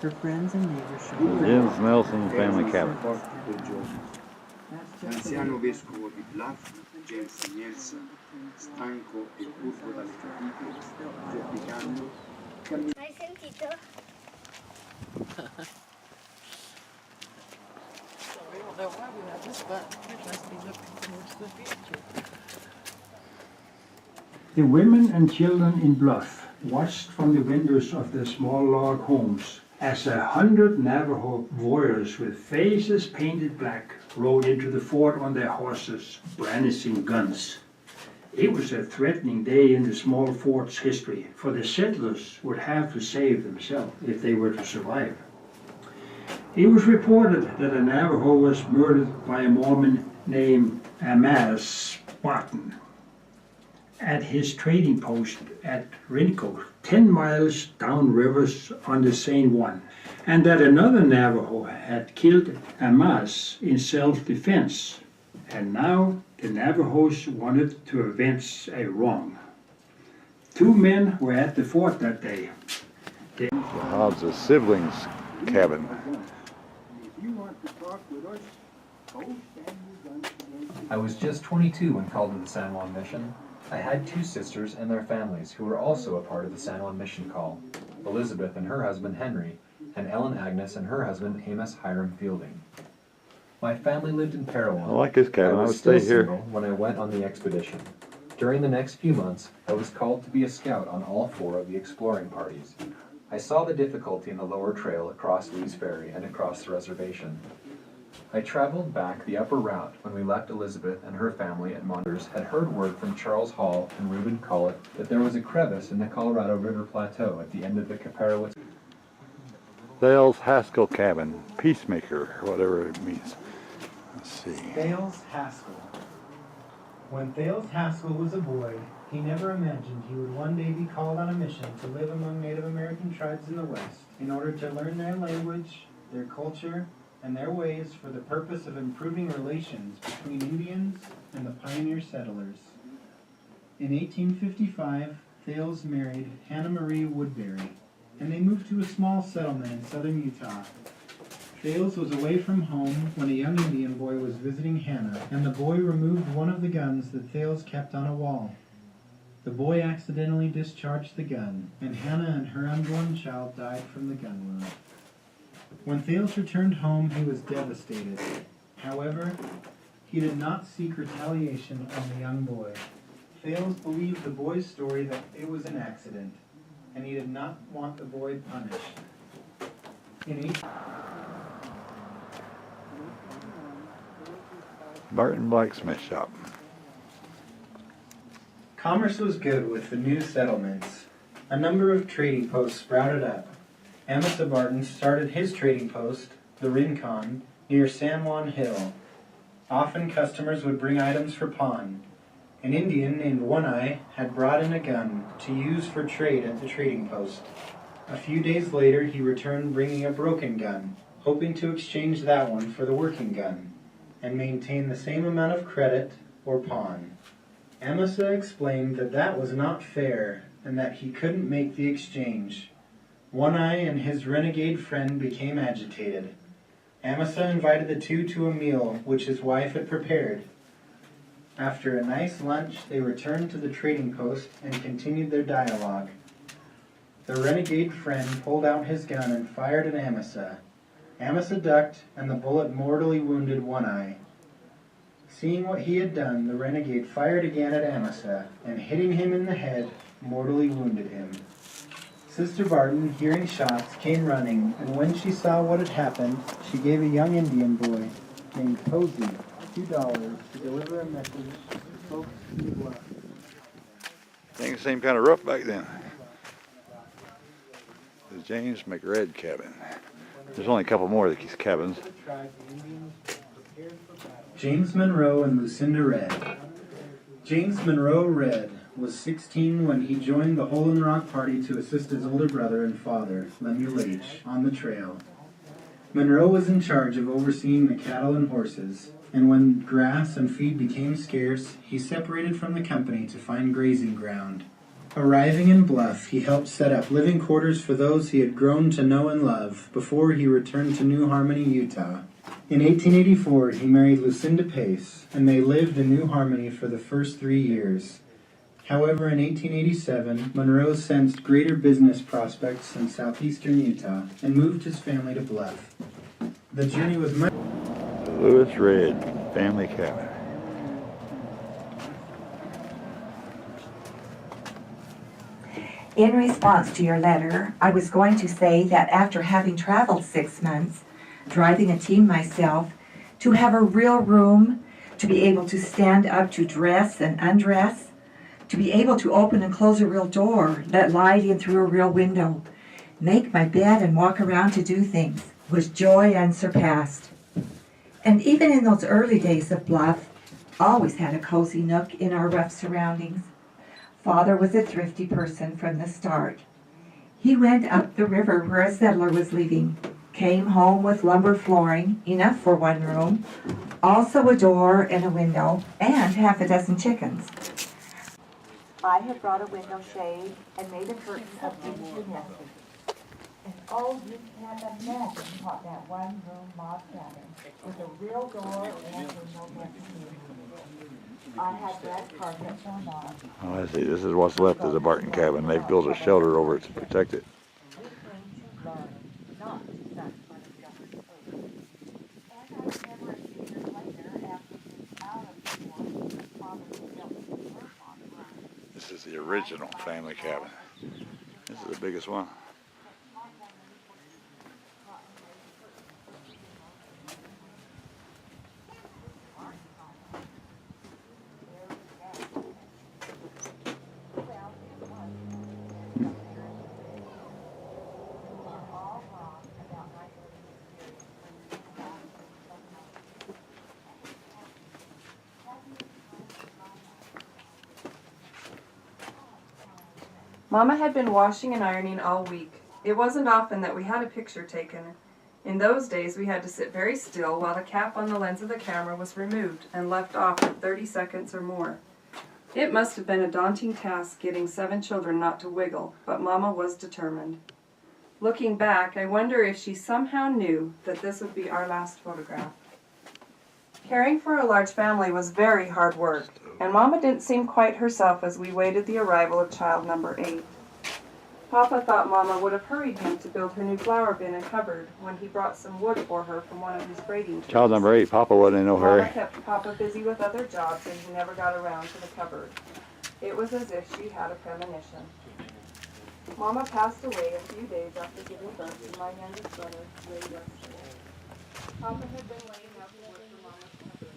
Her friends and neighbors should James Nelson Family Cabin. L'anziano vescovo di Bluffs, James Nelson, stanco e curvo dalle fatiche, zoppicando, Hai sentito? The women and children in Bluff watched from the windows of their small log homes as 100 Navajo warriors with faces painted black rode into the fort on their horses, brandishing guns. It was a threatening day in the small fort's history, for the settlers would have to save themselves if they were to survive. It was reported that a Navajo was murdered by a Mormon named Amos Barton at his trading post at Rinco, 10 miles downrivers on the St. Juan, and that another Navajo had killed Amos in self-defense. And now the Navajos wanted to avenge a wrong. 2 men were at the fort that day. The Hobbs' siblings' cabin. I was just 22 when called to the San Juan Mission. I had 2 sisters and their families who were also a part of the San Juan Mission call, Elizabeth and her husband Henry, and Ellen Agnes and her husband Amos Hiram Fielding. My family lived in Parowan. I like this cabin. I would still stay here. single when I went on the expedition. During the next few months, I was called to be a scout on all 4 of the exploring parties. I saw the difficulty in the lower trail across Lee's Ferry and across the reservation. I traveled back the upper route when we left Elizabeth and her family at Monders had heard word from Charles Hall and Reuben Collett that there was a crevice in the Colorado River Plateau at the end of the Caparowitz. Thales Haskell Cabin, Peacemaker, whatever it means. Let's see. Thales Haskell. When Thales Haskell was a boy, he never imagined he would one day be called on a mission to live among Native American tribes in the West in order to learn their language, their culture, and their ways for the purpose of improving relations between Indians and the pioneer settlers. In 1855, Thales married Hannah Marie Woodbury, and they moved to a small settlement in southern Utah. Thales was away from home when a young Indian boy was visiting Hannah, and the boy removed one of the guns that Thales kept on a wall. The boy accidentally discharged the gun, and Hannah and her unborn child died from the gun wound. When Thales returned home, he was devastated. However, he did not seek retaliation on the young boy. Thales believed the boy's story that it was an accident, and he did not want the boy punished. Barton Blacksmith Shop. Commerce was good with the new settlements. A number of trading posts sprouted up. Amasa Barton started his trading post, the Rincon, near San Juan Hill. Often customers would bring items for pawn. An Indian named One Eye had brought in a gun to use for trade at the trading post. A few days later he returned bringing a broken gun, hoping to exchange that one for the working gun, and maintain the same amount of credit or pawn. Amasa explained that that was not fair and that he couldn't make the exchange. One Eye and his renegade friend became agitated. Amasa invited the two to a meal which his wife had prepared. After a nice lunch, they returned to the trading post and continued their dialogue. The renegade friend pulled out his gun and fired at Amasa. Amasa ducked, and the bullet mortally wounded One Eye. Seeing what he had done, the renegade fired again at Amasa, and hitting him in the head, mortally wounded him. Sister Barton, hearing shots, came running, and when she saw what had happened, she gave a young Indian boy named Posey $2 to deliver a message to folks in the Bluffs. I think the same kind of rough back then. The James McRed Cabin. There's only a couple more of these cabins. James Monroe and Lucinda Redd. James Monroe Redd was 16 when he joined the Hole in the Rock party to assist his older brother and father, Lemuel H., on the trail. Monroe was in charge of overseeing the cattle and horses, and when grass and feed became scarce, he separated from the company to find grazing ground. Arriving in Bluff, he helped set up living quarters for those he had grown to know and love before he returned to New Harmony, Utah. In 1884, he married Lucinda Pace, and they lived in New Harmony for the first 3 years. However, in 1887, Monroe sensed greater business prospects in southeastern Utah and moved his family to Bluff. The journey was much... Lewis Red family cabin. In response to your letter, I was going to say that after having traveled 6 months, driving a team myself, to have a real room, to be able to stand up to dress and undress, to be able to open and close a real door, let light in through a real window, make my bed and walk around to do things, was joy unsurpassed. And even in those early days of Bluff, always had a cozy nook in our rough surroundings. Father was a thrifty person from the start. He went up the river where a settler was leaving, came home with lumber flooring, enough for 1 room, also a door and a window, and half a dozen chickens. I had brought a window shade and made a curtain of ginger nesting. And oh, you can't imagine what that 1-room log cabin with a real door and a window nesting. I had red carpet for Mom. Oh, I see. This is what's left of the Barton cabin. They've built a shelter over it to protect it. This is the original family cabin. This is the biggest one. Mama had been washing and ironing all week. It wasn't often that we had a picture taken. In those days, we had to sit very still while the cap on the lens of the camera was removed and left off for 30 seconds or more. It must have been a daunting task getting 7 children not to wiggle, but Mama was determined. Looking back, I wonder if she somehow knew that this would be our last photograph. Caring for a large family was very hard work, and Mama didn't seem quite herself as we waited the arrival of child number 8. Papa thought Mama would have hurried him to build her new flower bin and cupboard when he brought some wood for her from one of his braiding tools. Child number 8, Papa wasn't in no hurry. Mama kept Papa busy with other jobs and he never got around to the cupboard. It was as if she had a premonition. Mama passed away a few days after giving birth to my youngest brother, Ray yesterday. Papa had been laying out wood for Mama's cupboard.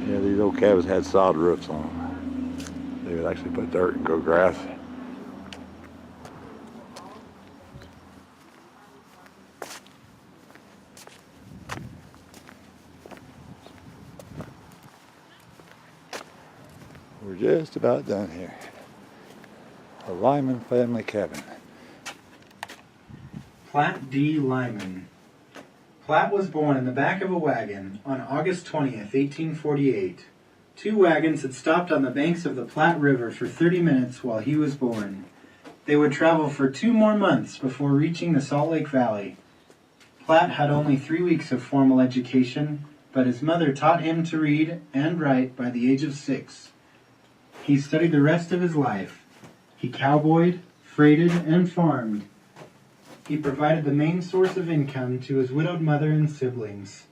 Yeah, these old cabins had sod roofs on them. They would actually put dirt and grow grass. We're just about done here. The Lyman family cabin. Platt D. Lyman. Platt was born in the back of a wagon on August 20th, 1848. 2 wagons had stopped on the banks of the Platte River for 30 minutes while he was born. They would travel for 2 more months before reaching the Salt Lake Valley. Platt had only 3 weeks of formal education, but his mother taught him to read and write by the age of 6. He studied the rest of his life. He cowboyed, freighted, and farmed. He provided the main source of income to his widowed mother and siblings.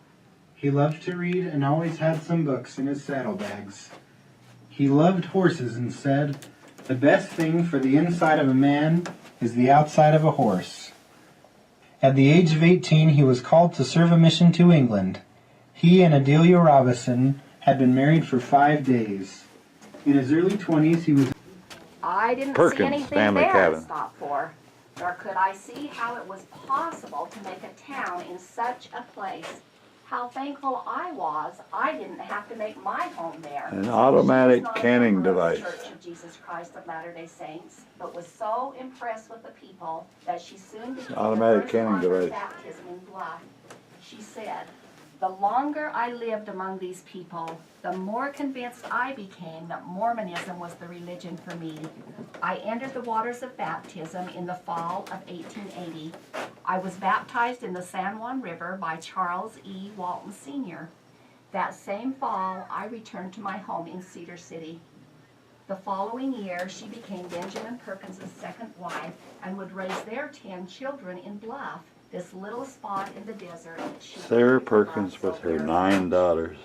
He loved to read and always had some books in his saddlebags. He loved horses and said, "The best thing for the inside of a man is the outside of a horse." At the age of 18, he was called to serve a mission to England. He and Adelia Robison had been married for 5 days. In his early 20s, he was... I didn't Perkins see anything family there cabin. to stop for, nor could I see how it was possible to make a town in such a place. how thankful I was I didn't have to make my home there. An automatic She was not a canning member of the device. Church of Jesus Christ of Latter-day Saints, but was so impressed with the people that she soon became Automatic the first canning on her device. baptism in Bluff. She said, "The longer I lived among these people, the more convinced I became that Mormonism was the religion for me. I entered the waters of baptism in the fall of 1880. I was baptized in the San Juan River by Charles E. Walton Sr. That same fall, I returned to my home in Cedar City. The following year, she became Benjamin Perkins' second wife and would raise their 10 children in Bluff, this little spot in the desert that she Sarah loved Perkins so with her very 9 much. daughters.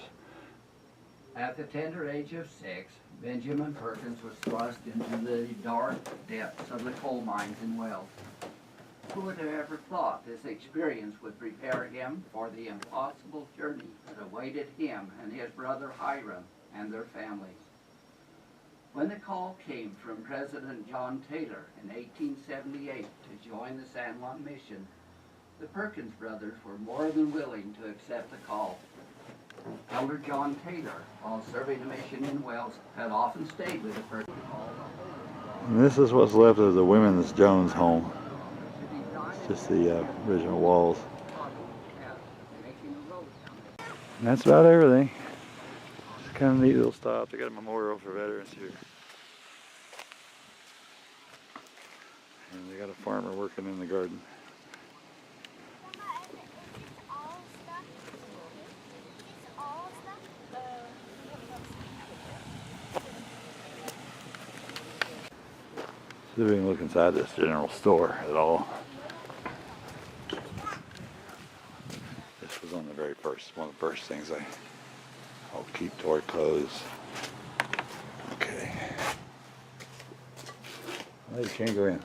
At the tender age of 6, Benjamin Perkins was thrust into the dark depths of the coal mines in Wales. Who would have ever thought this experience would prepare him for the impossible journey that awaited him and his brother Hiram and their families? When the call came from President John Taylor in 1878 to join the San Juan Mission, the Perkins brothers were more than willing to accept the call. Elder John Taylor, while serving a mission in Wales, had often stayed with the Perkins. And this is what's left of the Women's Jones home. It's just the original walls. And that's about everything. It's kind of a neat little stop. They got a memorial for veterans here. And they got a farmer working in the garden. See if we can look inside this general store at all. This was on the very first, one of the first things I'll keep toy clothes. Okay. Oh, you can't go in.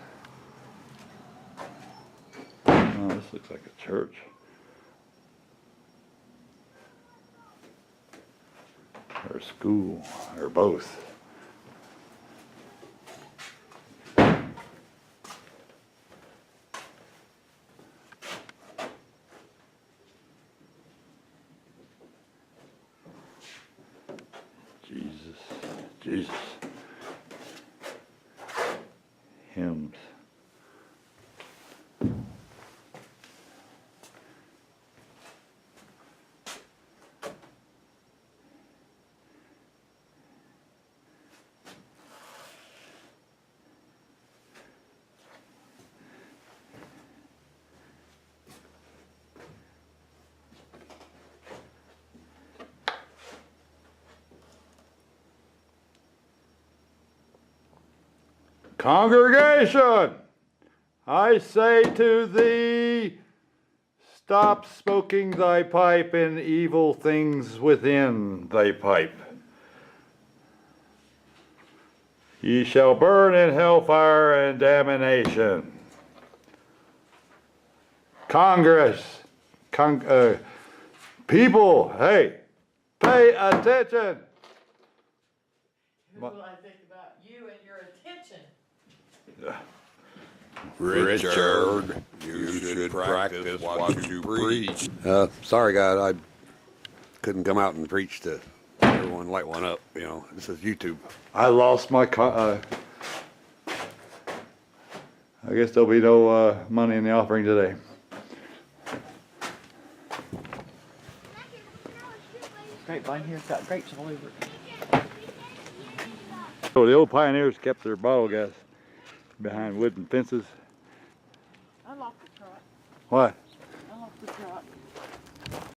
Oh, this looks like a church. Or a school, or both. Jesus. Hymns. Congregation, I say to thee, stop smoking thy pipe and evil things within thy pipe. Ye shall burn in hellfire and damnation. People, hey, pay attention. What will I think about you and your attention? Richard, you should practice what you preach. Sorry, guys, I couldn't come out and preach to everyone, light one up. You know, this is YouTube. I lost my I guess there'll be no money in the offering today. Grapevine here's got grapes all over it. So the old pioneers kept their bottle gas behind wooden fences. I locked the truck. What?